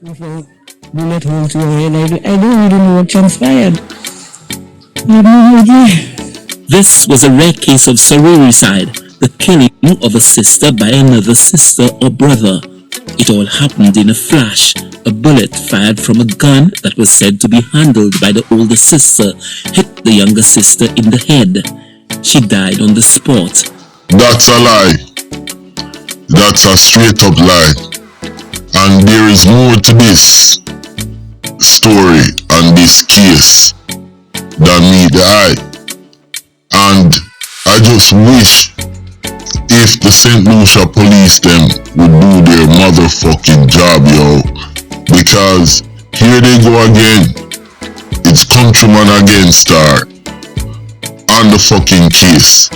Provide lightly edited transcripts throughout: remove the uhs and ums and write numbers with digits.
of a bullet hole to your head. I don't really know what transpired. I have no idea. This was a rare case of sororicide, the killing of a sister by another sister or brother. It all happened in a flash. A bullet fired from a gun that was said to be handled by the older sister hit the younger sister in the head. She died on the spot. That's a lie. That's a straight up lie. And there is more to this story and this case than meet the eye. And I just wish if the St. Lucia police them would do their motherfucking job, yo. Because here they go again. It's Countryman against Star on the fucking case,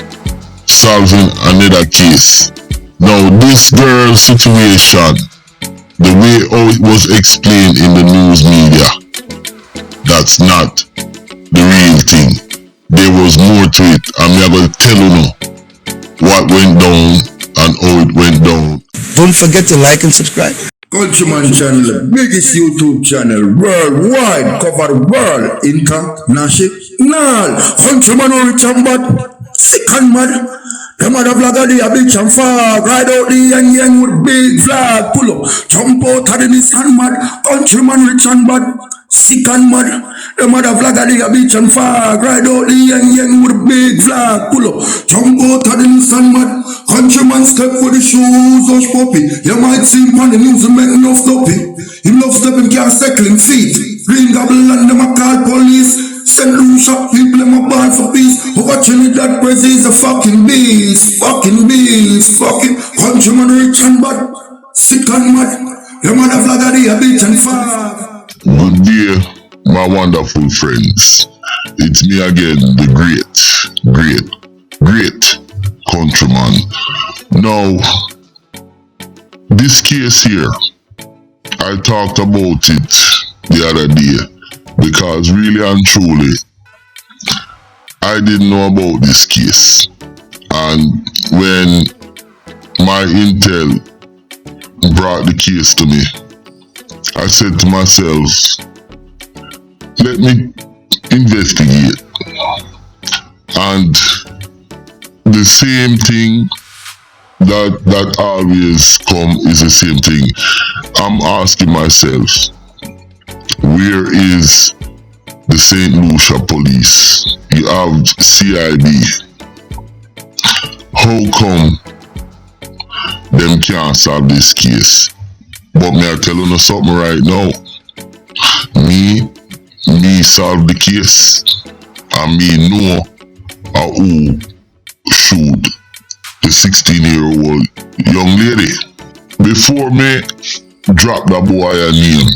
solving another case. Now this girl's situation, the way how it was explained in the news media, that's not the real thing. There was more to it. I'm going to tell you what went down and how it went down. Don't forget to like and subscribe. Countryman channel, biggest YouTube channel worldwide, cover the world, international. Countryman rich and bad, sick and mad. The mother vlogger, they a bitch and fag. Ride out the yang with big flag. Pull up, jump out of the Nissan mad. Countryman rich and bad, sick and mad. The mother vlogger, they a bitch and fag. Ride out the yang with big flag. Pull up, jump out of the Nissan mad. Countryman step for the shoes, hush puppy. You might see him on the news and make enough stoppy. He loves stepping, can't cycling feet. Green gobble and them a call police. St. Lucia people them a ball for peace. Over Trinidad Brazil is a fucking beast. Fucking beast. Fucking countryman rich and bad, sick and mad. The mother vlogger they a bitch and fag. Good day, my wonderful friends. It's me again, the great Countryman. Now, this case here, I talked about it the other day because really and truly, I didn't know about this case. And when my intel brought the case to me, I said to myself, let me investigate. And the same thing that always come is the same thing. I'm asking myself, where is the St. Lucia police? You have CID. How come them can't solve this case? But me I tell you something right now. Me solve the case, and me know who shoot the 16-year-old young lady. Before me drop the boy a name,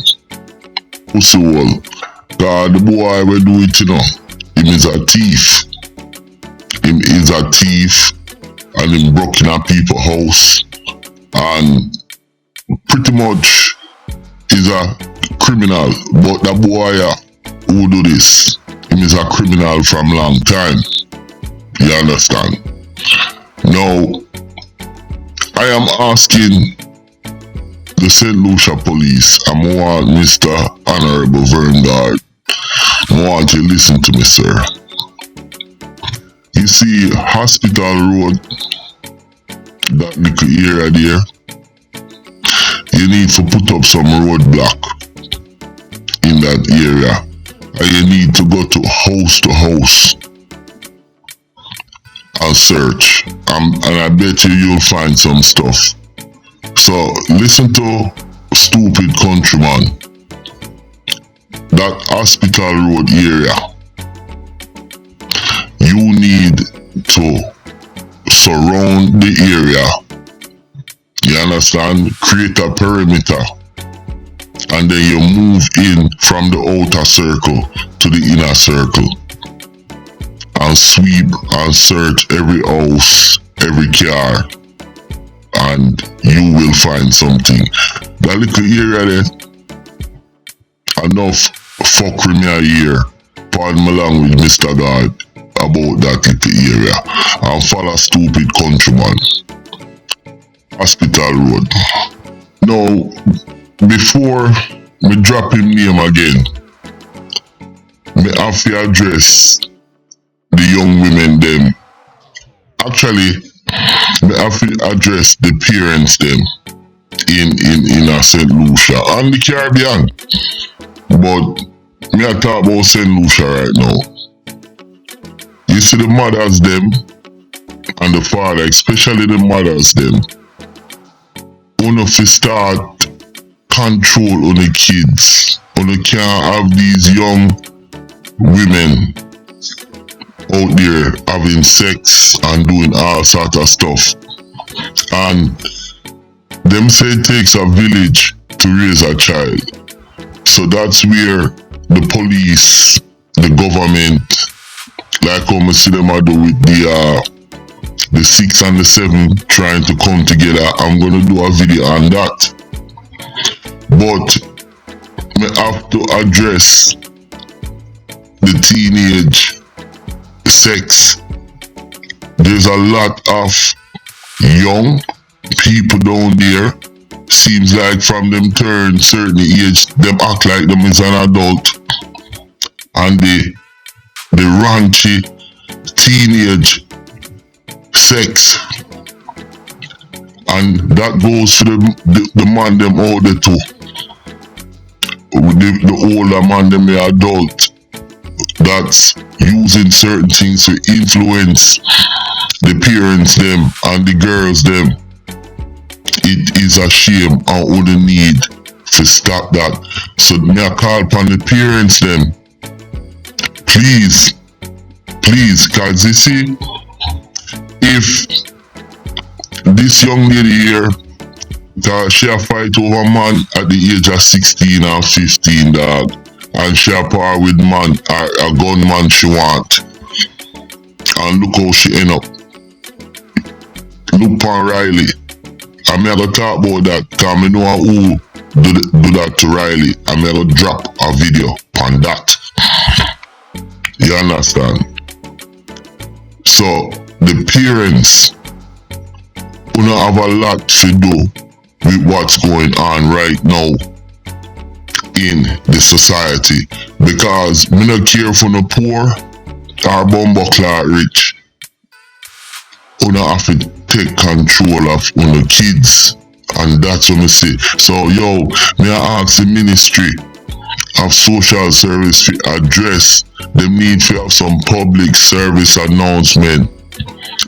pussy wall, cause the boy will do it, you know. Him is a thief. Him is a thief, and him broke in a people's house, and pretty much is a criminal. But the boy who do this, him is a criminal from long time. You understand? Now, I am asking the St. Lucia police, I want Mr. Honorable Verngard, I want you to listen to me, sir. You see, Hospital Road, that little area there, you need to put up some roadblock in that area. And you need to go to house and search. And I bet you'll find some stuff. So listen to stupid Countryman. That Hospital Road area, you need to surround the area. You understand? Create a perimeter. And then you move in from the outer circle to the inner circle. And sweep and search every house, every car. And you will find something. That little area there, enough fuckery me a year. Pardon my language, Mr. God, about that little area. And follow stupid Countryman. Hospital Road. Now, before me drop him name again. Me have to address the young women them. Actually, me have to address the parents them in St. Lucia and the Caribbean. But me I talk about St. Lucia right now. You see the mothers them and the father, especially the mothers them, wanna fi start control on the kids. Wanna can't have these young women out there having sex and doing all sort of stuff. And them say it takes a village to raise a child. So that's where the police, the government, like how I see them do with the 6 and the 7 trying to come together. I'm gonna do a video on that. But I have to address the teenage sex. There's a lot of young people down there. Seems like from them turn certain age, them act like them is an adult. And the raunchy teenage sex. And that goes for the man them out there too. The older man them, the adult, that's using certain things to influence the parents them and the girls them. It is a shame and only need to stop that. So me I call upon the parents them, please, cause you see, if this young lady here, she a fight over man at the age of 16 or 15, dog, and she a par with man, a gunman she want, and look how she end up. Look on Riley. I'm gonna talk about that, cause I know who do that to Riley. I'm gonna drop a video on that. You understand? So the parents gonna have a lot to do with what's going on right now in the society, because me not care for the poor or bumbuckler rich. Una have to take control of the kids, and that's what me say. So yo, me I ask the Ministry of Social Service to address the need to have some public service announcement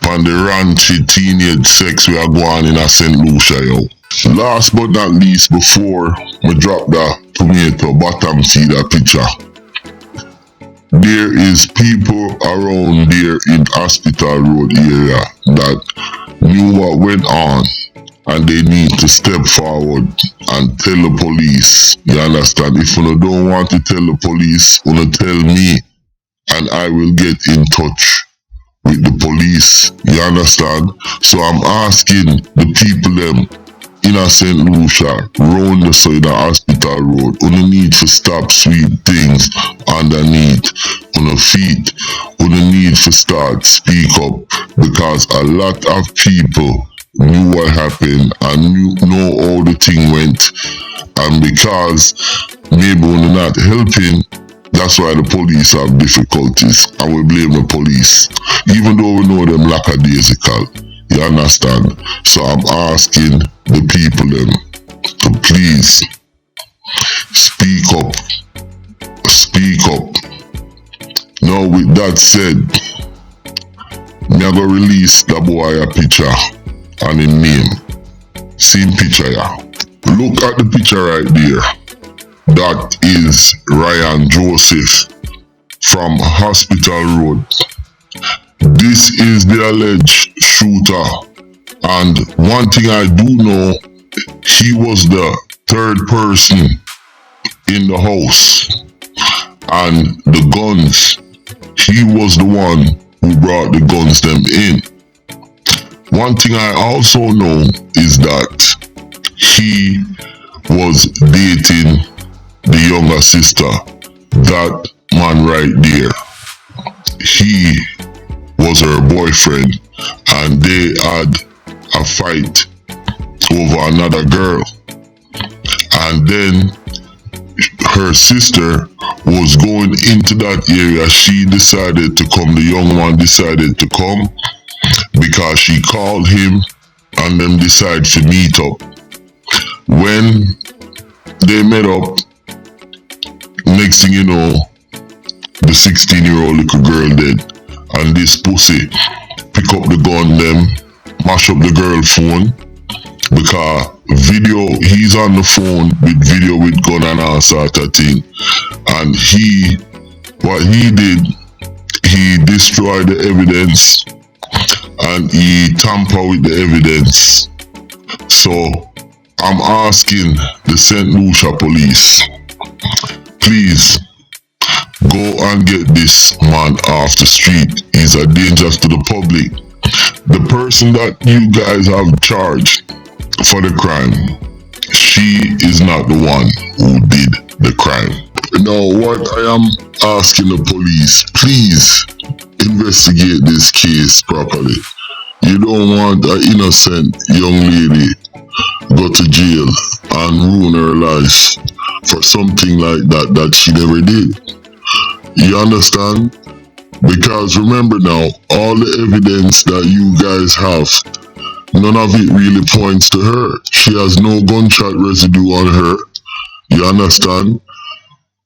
on the raunchy teenage sex we are going in a St. Lucia, yo. Last but not least, before we drop the tomato bottom see that picture, there is people around there in Hospital Road area that knew what went on, and they need to step forward and tell the police. You understand? If you don't want to tell the police, you tell me, and I will get in touch with the police. You understand? So I'm asking the people them in a St. Lucia, round the side of Hospital Road, you need to stop sweet things underneath on the feet. You need to start speak up, because a lot of people knew what happened and know how the thing went, and because maybe we're not helping, that's why the police have difficulties, and we blame the police, even though we know them lackadaisical. You understand? So I'm asking the people them to please speak up. Speak up. Now with that said, me I go release the boy a picture and his name. Same picture, yeah. Look at the picture right there. That is Ryan Joseph from Hospital Road. This is the alleged shooter, and one thing I do know, he was the third person in the house, and the guns, he was the one who brought the guns them in. One thing I also know is that he was dating the younger sister, that man right there. He was her boyfriend, and they had a fight over another girl, and then her sister was going into that area, she decided to come. The young one decided to come because she called him and them decided to meet up. When they met up, next thing you know, the 16-year-old little girl dead. And this pussy pick up the gun, them mash up the girl phone, because he's on the phone with video with gun and all sort of thing. And what he did, he destroyed the evidence and he tampered with the evidence. So I'm asking the St. Lucia police, please go and get this man off the street. He's a danger to the public. The person that you guys have charged for the crime, she is not the one who did the crime. Now, what I am asking the police, please investigate this case properly. You don't want an innocent young lady go to jail and ruin her life for something like that she never did. You understand? Because remember now, all the evidence that you guys have, none of it really points to her. She has no gunshot residue on her. You understand?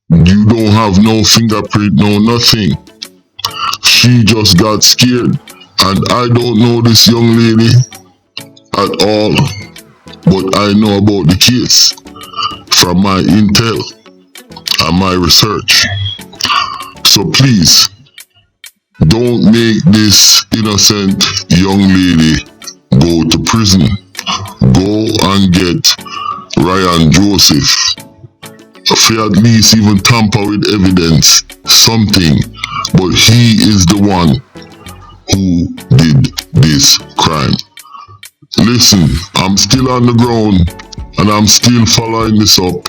You don't have no fingerprint, no nothing. She just got scared. And I don't know this young lady at all, but I know about the case from my intel and my research. So please, don't make this innocent young lady go to prison. Go and get Ryan Joseph. For at least even tamper with evidence, something. But he is the one who did this crime. Listen, I'm still on the ground and I'm still following this up,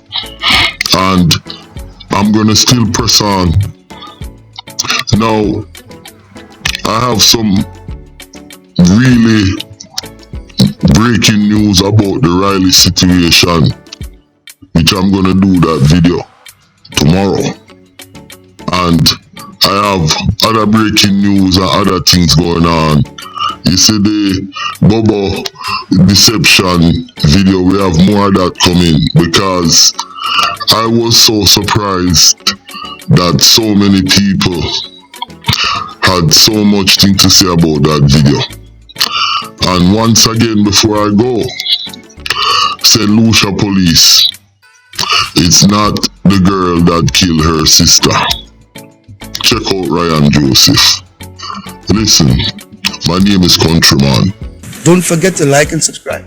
and I'm gonna still press on. Now, I have some really breaking news about the Riley situation, which I'm gonna do that video tomorrow. And I have other breaking news and other things going on. You see the Bobo deception video, we have more of that coming, because I was so surprised that so many people had so much thing to say about that video. And once again, before I go, St. Lucia police, it's not the girl that killed her sister. Check out Ryan Joseph. Listen, my name is Countryman. Don't forget to like and subscribe.